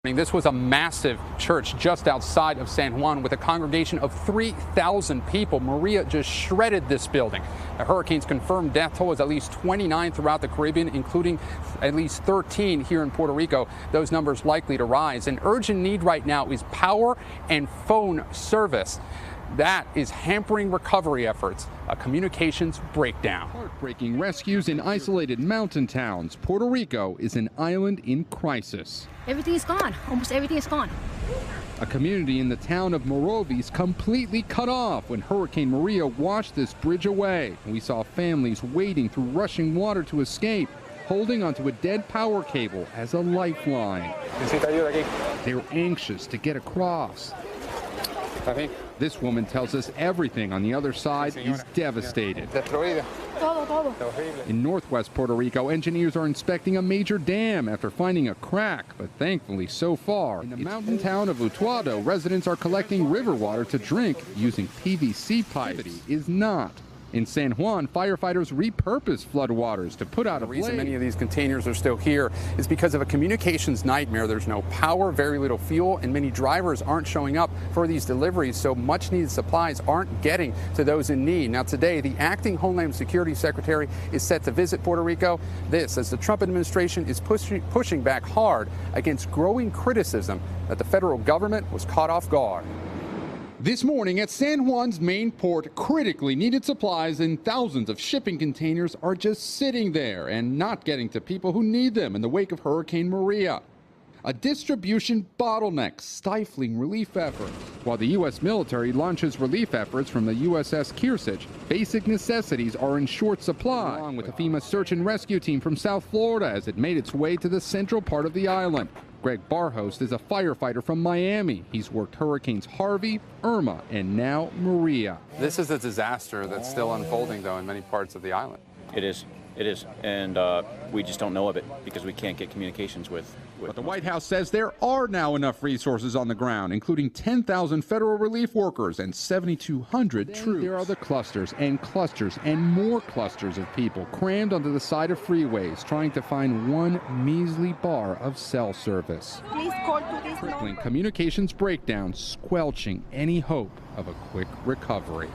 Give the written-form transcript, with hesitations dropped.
This was a massive church just outside of San Juan with a congregation of 3,000 people. Maria just shredded this building. The hurricane's confirmed death toll is at least 29 throughout the Caribbean, including at least 13 here in Puerto Rico. Those numbers likely to rise. An urgent need right now is power and phone service. That is hampering recovery efforts, a communications breakdown. Heartbreaking rescues in isolated mountain towns. Puerto Rico is an island in crisis. Everything is gone. Almost everything is gone. A community in the town of Morovis completely cut off when Hurricane Maria washed this bridge away. We saw families wading through rushing water to escape, holding onto a dead power cable as a lifeline. They're anxious to get across. This woman tells us everything on the other side is devastated. In northwest Puerto Rico, engineers are inspecting a major dam after finding a crack, but thankfully so far, in the mountain town of Utuado, residents are collecting river water to drink using PVC pipes. Is not. In San Juan, firefighters repurpose floodwaters to put out a blaze. The reason many of these containers are still here is because of a communications nightmare. There's no power, very little fuel, and many drivers aren't showing up for these deliveries, so much needed supplies aren't getting to those in need. Now today, the acting Homeland Security Secretary is set to visit Puerto Rico. This as the Trump administration is pushing back hard against growing criticism that the federal government was caught off guard. This morning at San Juan's main port, critically needed supplies and thousands of shipping containers are just sitting there and not getting to people who need them in the wake of Hurricane Maria. A distribution bottleneck stifling relief efforts. While the U.S. military launches relief efforts from the USS Kearsarge, basic necessities are in short supply, along with a FEMA search and rescue team from South Florida as it made its way to the central part of the island. Greg Barhost is a firefighter from Miami. He's worked Hurricanes Harvey, Irma, and now Maria. This is a disaster that's still unfolding, though, in many parts of the island. It is. And we just don't know of it because we can't get communications with. But the White House says there are now enough resources on the ground, including 10,000 federal relief workers and 7,200 troops. There are the clusters and more clusters of people crammed onto the side of freeways trying to find one measly bar of cell service. Please call to this Crippling communications breakdown, squelching any hope of a quick recovery.